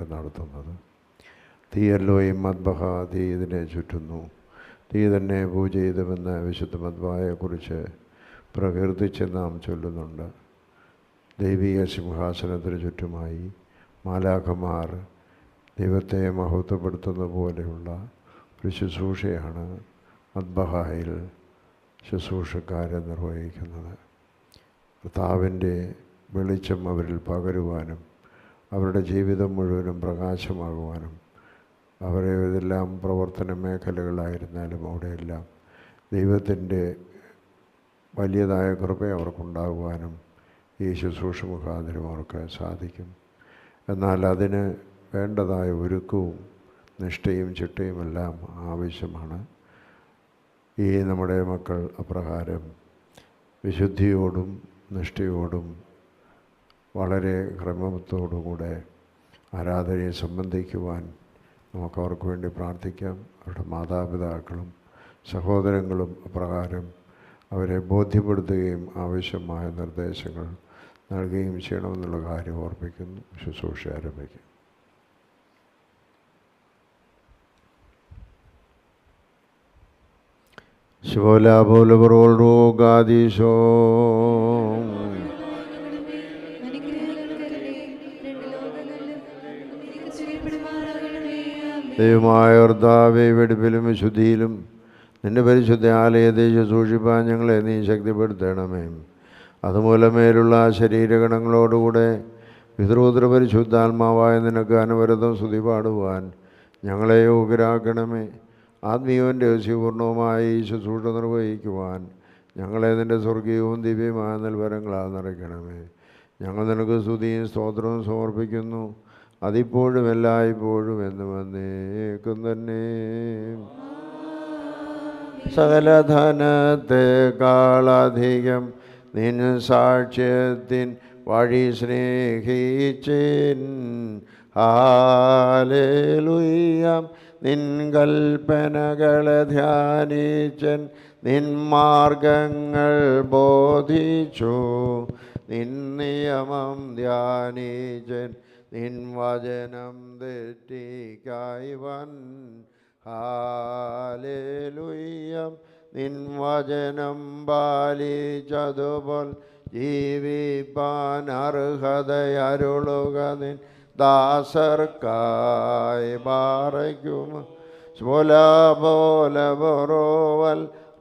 കൊണ്ട് നടത്തുന്നത്. തീയല്ലോ ഈ മദ്ബഹ, തീ ഇതിനെ ചുറ്റുന്നു, തീ തന്നെ പൂജ ചെയ്തുമെന്ന് വിശുദ്ധ മദ്ബഹയെക്കുറിച്ച് പ്രകീർത്തിച്ച് നാം ചൊല്ലുന്നുണ്ട്. ദൈവീക സിംഹാസനത്തിന് ചുറ്റുമായി മാലാഖമാർ ദൈവത്തെ മഹത്വപ്പെടുത്തുന്ന പോലെയുള്ള ഒരു ശുശ്രൂഷയാണ് മദ്ബഹയിൽ ശുശ്രൂഷക്കാരെ നിർവഹിക്കുന്നത്. കർത്താവിൻ്റെ വെളിച്ചം അവരിൽ പകരുവാനും അവരുടെ ജീവിതം മുഴുവനും പ്രകാശമാകുവാനും, അവരെ ഇതെല്ലാം പ്രവർത്തന മേഖലകളായിരുന്നാലും അവിടെയെല്ലാം ദൈവത്തിൻ്റെ വലിയതായ കൃപ അവർക്കുണ്ടാകുവാനും ഈ ശുശ്രൂഷ മുഖാന്തരം അവർക്ക് സാധിക്കും. എന്നാൽ അതിന് വേണ്ടതായ ഒരുക്കവും നിഷ്ഠയും ചിട്ടയുമെല്ലാം ആവശ്യമാണ്. ഈ നമ്മുടെ മക്കൾ അപ്രകാരം വിശുദ്ധിയോടും നിഷ്ഠയോടും വളരെ ക്രമത്തോടുകൂടെ ആരാധനയെ സംബന്ധിക്കുവാൻ നമുക്കവർക്ക് വേണ്ടി പ്രാർത്ഥിക്കാം. അവരുടെ മാതാപിതാക്കളും സഹോദരങ്ങളും അപ്രകാരം അവരെ ബോധ്യപ്പെടുത്തുകയും ആവശ്യമായ നിർദ്ദേശങ്ങൾ നൽകുകയും ചെയ്യണമെന്നുള്ള കാര്യം ഓർപ്പിക്കുന്നു. ശുശ്രൂഷ ആരംഭിക്കും. ശിവലാഭോലപുറോഗാദീശോ ദൈവമായ കർത്താവേ, വെടിപ്പിലും വിശുദ്ധിയിലും നിൻ്റെ പരിശുദ്ധ ആലയത്തെ ശുശ്രൂഷിപ്പാൻ ഞങ്ങളെ നീ ശക്തിപ്പെടുത്തണമേ. അതുമൂലമേലുള്ള ശരീരഗണങ്ങളോടുകൂടെ പിതൃപുത്ര പരിശുദ്ധാത്മാവായ നിനക്ക് അനവരതം സ്തുതി പാടുവാൻ ഞങ്ങളെ യോഗ്യരാക്കണമേ. ആത്മീയവും രഹസ്യപൂർണവുമായ ഈ ശുശ്രൂഷ നിർവഹിക്കുവാൻ ഞങ്ങളെ നിൻ്റെ സ്വർഗീയവും ദിവ്യമായ നൽവരങ്ങളാൽ നിറയ്ക്കണമേ. ഞങ്ങൾ നിനക്ക് സ്തുതിയും സ്തോത്രവും സമർപ്പിക്കുന്നു, അതിപ്പോഴും എല്ലായ്പ്പോഴും എന്നും എന്നേക്കും തന്നെ. സകല ധനത്തെക്കാളധികം നിൻ സാക്ഷ്യത്തിൻ വഴി സ്നേഹിച്ചേൻ. ഹല്ലേലൂയ. നിൻ കൽപ്പനകളെ ധ്യാനിച്ചൻ, നിൻ മാർഗങ്ങൾ ബോധിച്ചു, നിൻ നിയമം ധ്യാനിച്ചൻ, നിൻ വചനം തെറ്റിക്കായ്വൻ. ഹല്ലേലൂയ. നിൻ വചനം പാലിച്ചതുപോൽ ജീവിപ്പാൻ അർഹതയരുളുക നിൻ ദാസർക്കായി പാറയ്ക്കും. പോലപോലവറോവൽ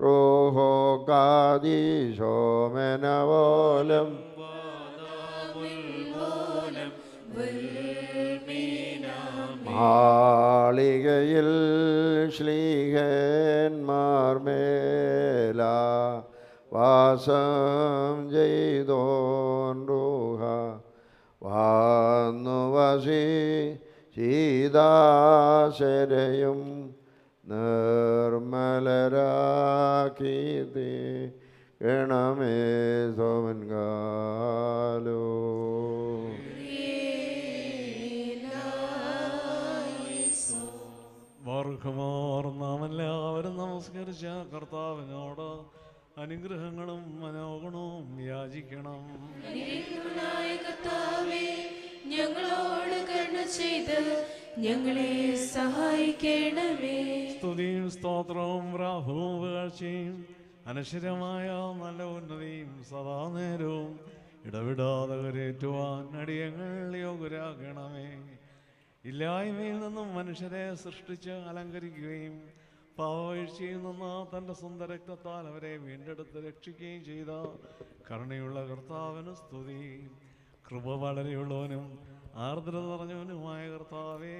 റൂഹോ കാദീശോമനവോലം മാളികയിൽ ശ്ലീഹന്മാർ മേല വാസം ചെയ്തോൻ റൂഹ വന്നു വസി ചീതാശരയും നിർമ്മലരാക്കി ഗണമേ സോമൻകാലോ. വർഗമാർ നാം എല്ലാവരും നമസ്കരിച്ച കർത്താവിനോട് അനുഗ്രഹങ്ങളും മനോഗുണവും യാചിക്കണം. കർത്താവേ, ഞങ്ങളോട് കരുണ ചെയ്ത് ഞങ്ങളെ സഹായിക്കണമേ. സ്തുതിയും സ്തോത്രവും പ്രാഭവും പുകഴ്ചയും അനശ്വരമായ നല്ല ഉന്നതിയും സദാ നേരവും ഇടവിടാതെ കരേറ്റുവാൻ അടിയങ്ങൾ യോഗ്യരാക്കണമേ. ഇല്ലായ്മയിൽ നിന്നും മനുഷ്യരെ സൃഷ്ടിച്ച് അലങ്കരിക്കുകയും പാവവീഴ്ചയിൽ നിന്ന് തൻ്റെ സ്വന്തം രക്തത്താൽ അവരെ വീണ്ടെടുത്ത് രക്ഷിക്കുകയും ചെയ്ത കരുണയുള്ള കർത്താവിന് സ്തുതി. കൃപ വളരെയുള്ളവനും ആർദ്രത നിറഞ്ഞവനുമായ കർത്താവേ,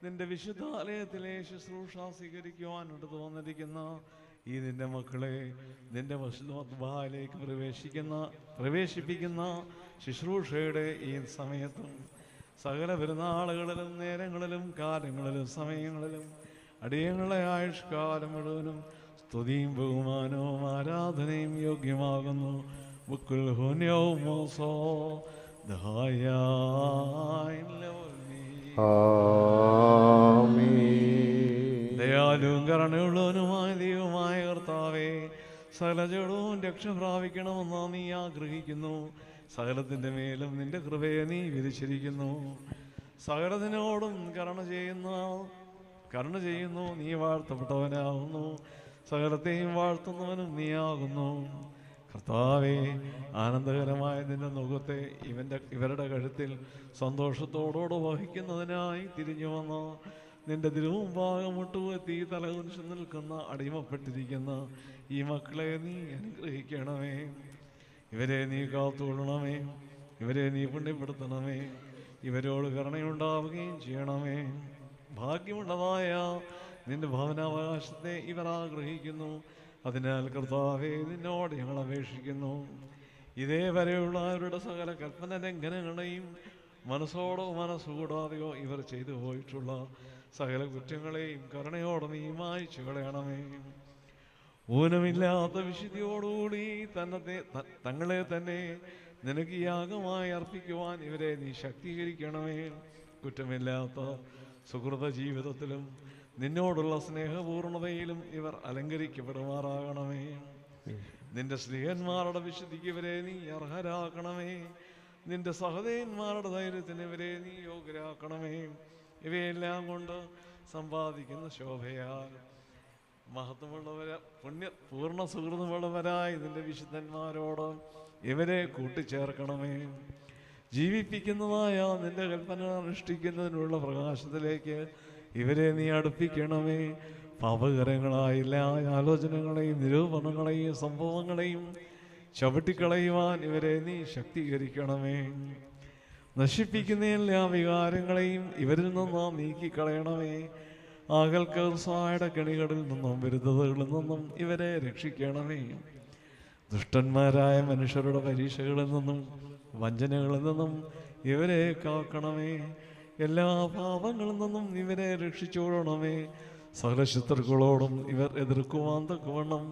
നിന്റെ വിശുദ്ധാലയത്തിലെ ശുശ്രൂഷ സ്വീകരിക്കുവാൻ എടുത്തു വന്നിരിക്കുന്ന ഈ നിന്റെ മക്കളെ നിന്റെ മദ്ബഹയിലേക്ക് പ്രവേശിപ്പിക്കുന്ന ശുശ്രൂഷയുടെ ഈ സമയത്തും സകല പെരുന്നാളുകളിലും നേരങ്ങളിലും കാലങ്ങളിലും സമയങ്ങളിലും അടിയങ്ങളെ ആയുഷ്കാലം മുഴുവനും സ്തുതിയും ബഹുമാനവും ആരാധനയും യോഗ്യമാകുന്നു. ദയാലുവും കരുണയുള്ളവനുമായ ദൈവമായ കർത്താവേ, സകലജടവും രക്ഷ പ്രാപിക്കണമെന്ന് നീ ആഗ്രഹിക്കുന്നു. സകലത്തിൻ്റെ മേലും നിന്റെ കൃപയെ നീ വിരിച്ചിരിക്കുന്നു. സകലത്തിനോടും കരുണ ചെയ്യുന്നു. നീ വാഴ്ത്തപ്പെട്ടവനാകുന്നു. സകലത്തെയും വാഴ്ത്തുന്നവനും നീയാകുന്നു. കർത്താവേ, ആനന്ദകരമായ നിന്റെ മുഖത്തെ ഇവരുടെ കഴുത്തിൽ സന്തോഷത്തോടോടെ വഹിക്കുന്നതിനായി തിരിഞ്ഞു വന്ന നിന്റെ തിരുമുമ്പാകം മുട്ടുകുത്തി തലകുനിച്ച് നിൽക്കുന്ന അടിമപ്പെട്ടിരിക്കുന്ന ഈ മക്കളെ നീ അനുഗ്രഹിക്കണമേ. ഇവരെ നീ കാത്തുകൊള്ളണമേ. ഇവരെ നീ പുണ്യപ്പെടുത്തണമേ. ഇവരോട് കരുണയുണ്ടാവുകയും ചെയ്യണമേ. ഭാഗ്യമുള്ളതായ നിന്റെ ഭവനാവകാശത്തെ ഇവർ ആഗ്രഹിക്കുന്നു. അതിനാൽ കർത്താവേ, നിന്നോട് ഞങ്ങൾ അപേക്ഷിക്കുന്നു. ഇതേവരെയുള്ള അവരുടെ സകല കൽപ്പന ലംഘനങ്ങളെയും മനസ്സോടോ മനസ്സുകൂടാതെയോ ഇവർ ചെയ്തു പോയിട്ടുള്ള സകല കുറ്റങ്ങളെയും കരുണയോടെ നീ മായ്ച്ചു കളയണമേ. ഊനമില്ലാത്ത വിശുദ്ധിയോടുകൂടി തങ്ങളെ തന്നെ നിനക്ക് യാഗമായി അർപ്പിക്കുവാൻ ഇവരെ നീ ശക്തീകരിക്കണമേ. കുറ്റമില്ലാത്ത സുഹൃത ജീവിതത്തിലും നിന്നോടുള്ള സ്നേഹപൂർണതയിലും ഇവർ അലങ്കരിക്കപ്പെടുമാറാകണമേ. നിന്റെ സ്നേഹന്മാരുടെ വിശുദ്ധിക്ക് ഇവരെ നീ അർഹരാക്കണമേ. നിന്റെ സഹോദരന്മാരുടെ ധൈര്യത്തിന് ഇവരെ നീ യോഗ്യരാക്കണമേ. ഇവയെല്ലാം കൊണ്ട് സമ്പാദിക്കുന്ന ശോഭയാൽ പൂർണ്ണ സുഹൃത്തുമുള്ളവരായി നിന്റെ വിശുദ്ധന്മാരോട് ഇവരെ കൂട്ടിച്ചേർക്കണമേ. ജീവിപ്പിക്കുന്നതായ നിന്റെ കൽപ്പന അനുഷ്ഠിക്കുന്നതിനുള്ള പ്രകാശത്തിലേക്ക് ഇവരെ നീ അടുപ്പിക്കണമേ. പാപകരങ്ങളായ എല്ലാ ആലോചനകളെയും നിരൂപണങ്ങളെയും സംഭവങ്ങളെയും ചവിട്ടിക്കളയുവാൻ ഇവരെ നീ ശക്തീകരിക്കണമേ. നശിപ്പിക്കുന്ന എല്ലാ വികാരങ്ങളെയും ഇവരിൽ നിന്നും നീക്കിക്കളയണമേ. ആകൽക്കർസായുടെ കെണികളിൽ നിന്നും വിരുദ്ധതകളിൽ നിന്നും ഇവരെ രക്ഷിക്കണമേ. ദുഷ്ടന്മാരായ മനുഷ്യരുടെ പരീക്ഷകളിൽ നിന്നും വഞ്ചനകളിൽ നിന്നും ഇവരെ കാക്കണമേ. എല്ലാ പാപങ്ങളിൽ നിന്നും ഇവരെ രക്ഷിച്ചോളണമേ. സകല ശത്രുക്കളോടും ഇവർ എതിർക്കുവാൻ തക്കവണ്ണം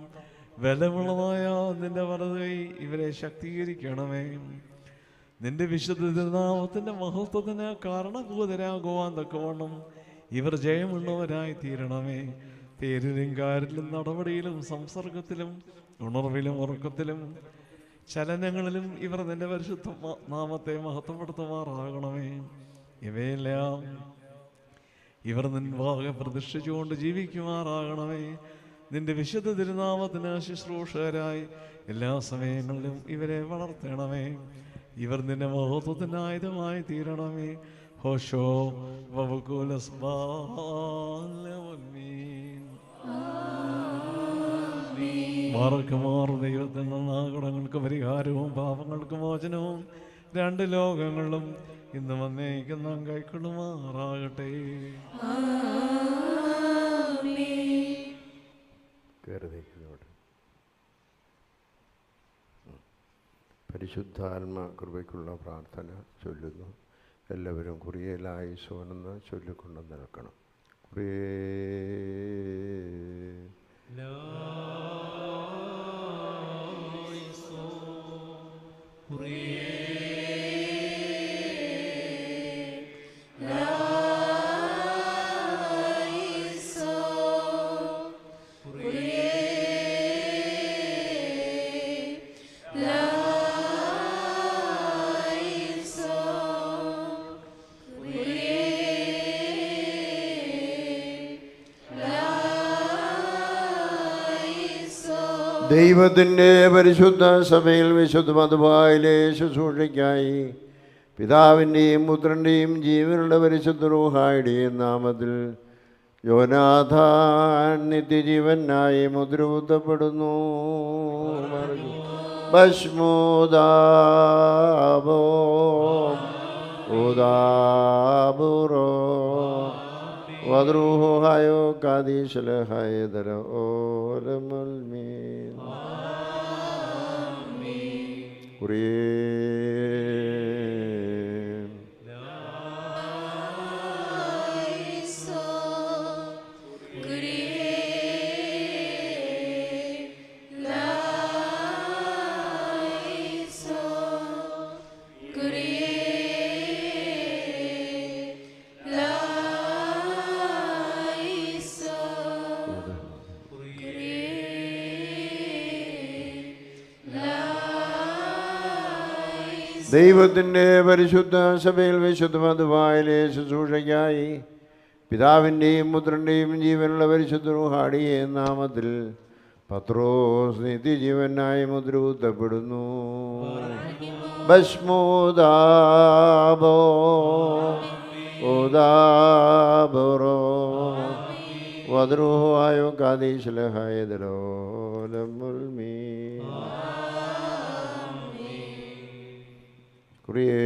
ബലമുള്ളതായ നിന്റെ വലതുകൈ ഇവരെ ശക്തീകരിക്കണമേ. നിന്റെ വിശുദ്ധ തിരുനാമത്തിന്റെ മഹത്വത്തിന് കാരണഭൂതരാകുവാൻ തക്കവണ്ണം ഇവർ ജയമുള്ളവരായി തീരണമേ. പേരിലും കാര്യത്തിലും നടപടിയിലും സംസർഗത്തിലും ഉണർവിലും ഉറക്കത്തിലും ചലനങ്ങളിലും ഇവർ നിന്റെ പരിശുദ്ധ നാമത്തെ മഹത്വപ്പെടുത്തുമാറാകണമേ. ഇവയെല്ലാം ഇവർ നിൻവാകെ പ്രതിഷ്ഠിച്ചുകൊണ്ട് ജീവിക്കുമാറാകണമേ. നിന്റെ വിശുദ്ധ തിരുനാമത്തിന് ശുശ്രൂഷകരായി എല്ലാ സമയങ്ങളിലും ഇവരെ വളർത്തണമേ. ഇവർ നിന്റെ മഹത്വത്തിന് ആയുധമായി തീരണമേ. ഹോഷോ മാർക്കുമാർ ദൈവത്തിൽ നിന്ന് കടങ്ങൾക്ക് പരിഹാരവും പാപങ്ങൾക്ക് മോചനവും രണ്ട് ലോകങ്ങളിലും ഇന്ന് വന്നേക്കുന്ന കൈക്കൊള്ളുമാറാകട്ടെ. പരിശുദ്ധാത്മ കൃപയ്ക്കുള്ള പ്രാർത്ഥന ചൊല്ലുന്നു. എല്ലാവരും കുറിയലായി സോനെന്ന് ചൊല്ലിക്കൊണ്ട് നിൽക്കണം. ദൈവത്തിൻ്റെ പരിശുദ്ധ സഭയിൽ വിശുദ്ധ മതബായിലെ ശുശ്രൂഷയ്ക്കായി പിതാവിൻ്റെയും പുത്രൻ്റെയും ജീവനുള്ള പരിശുദ്ധ റൂഹായുടെയും നാമത്തിൽ യോനാഥാൻ നിത്യജീവനായി മുദ്രകുത്തപ്പെടുന്നു. ഭസ്മോദാബോ ഉദാബുറോ വദ്രൂഹായോ കാദീശലഹായതര ഓലമൽമീൻ ദൈവത്തിൻ്റെ പരിശുദ്ധ സഭയിൽ വിശുദ്ധ മധുവായിലെ ശുശ്രൂഷയ്ക്കായി പിതാവിൻ്റെയും പുത്രൻ്റെയും ജീവനുള്ള പരിശുദ്ധ റൂഹാടിയെ നാമത്തിൽ പത്രോസ് നിത്യജീവനായി മുദ്രകുത്തപ്പെടുന്നു. ഭസ്മോദാബോ ഓദാബോറോ വദ്രുഹായോ കാദീശലഹായതലോലമുൽമീ കുറിയേല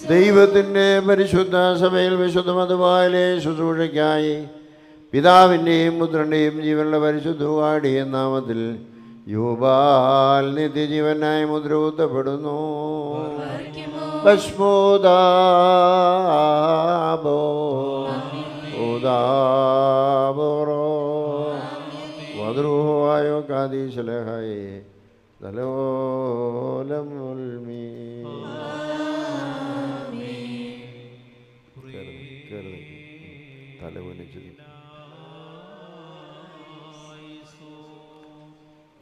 ദൈവത്തിൻ്റെ പരിശുദ്ധ സഭയിൽ വിശുദ്ധ മധുവായിലെ ശുശ്രൂഷയ്ക്കായി പിതാവിൻ്റെയും പുത്രൻ്റെയും ജീവനുള്ള പരിശുദ്ധ റൂഹാടിയെ നാമത്തിൽ യൂബാൽ നിത്യജീവനായി മുദ്രകുത്തപ്പെടുന്നു. ഭസ്മോദാബോ ഓദാബോറോ വദ്രുഹായോ കാദീശലഹായേ തലോലമുൽമീ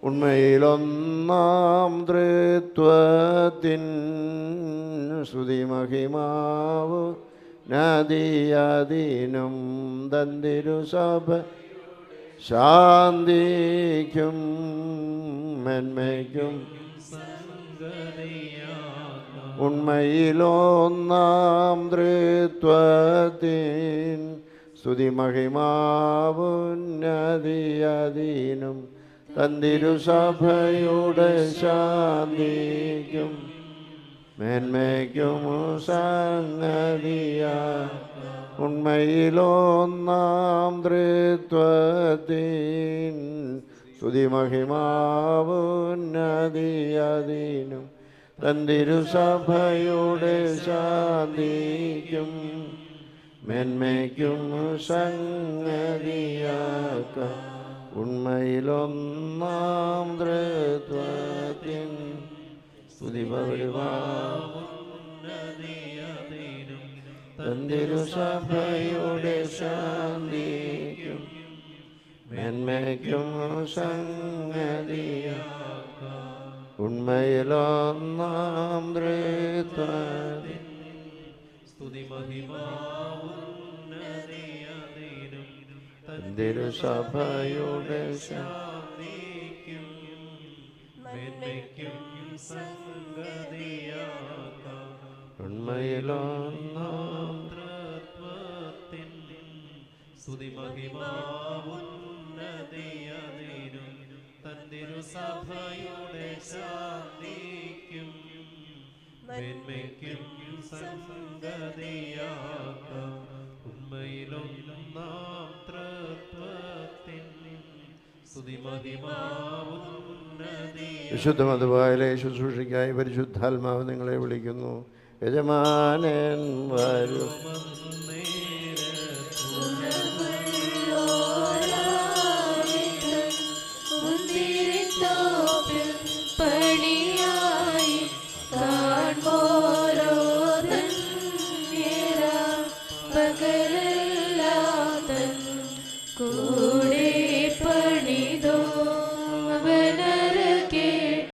ഉണ്മയിലൊന്നാം തൃത്വത്തിൻ ശ്രുതിമഹിമാവ് നദിയതിനും തന്തിരുസഭ ശാന്തിക്കും മെന്മയ്ക്കും ഉണ്മയിലൊന്നാം തൃത്വത്തിൻ സ്തുതിമഹിമാവുന്നതിയതിനും തന്തിരുസഭയുടെ ശാന്തിക്കും മേന്മയ്ക്കും സംഗതിയ ഉണ്മയിലൊന്നാം തൃത്വത്തിൻ സ്തുതിമഹിമാവുന്നതിയതിനും തന്തിരുസഭയുടെ ശാന്തിക്കും മേന്മയ്ക്കും സംഗതിയാക്ക ഉണ്മയിലൊന്നാം തൃത്വത്തിൻ സ്തുതിമഹിമാവുന്നതിയതിനും തന്തിരുസഭയുടെ ശാന്തിക്കും മേന്മയ്ക്കും സംഗതിയാക്ക ഉണ്മയിലൊന്നാം തൃത്വത്തിൻ സ്തുതിമഹിമാവുന്നതിയതിനും തന്തിരുസഭയുടെ ശാന്തിക്കും മേന്മയ്ക്കും സംഗതിയാക്ക ഉണ്മയിലൊന്നാം തൃത്വത്തിൻ സ്തുതിമഹിമാവുന്നതിയതിനും തന്തിരുസഭയുടെ ശാന്തിക്കും മേന്മയ്ക്കും സംഗതിയാക്ക ഉണ്മയിലൊന്നാം തൃത്വത്തിൻ സ്തുതിമഹിമാവുന്നതിയതിനും. വിശുദ്ധ മധുവായിലെ ശുശ്രൂഷയ്ക്കായി പരിശുദ്ധാത്മാവ് നിങ്ങളെ വിളിക്കുന്നു. യജമാനൻ വരും Go.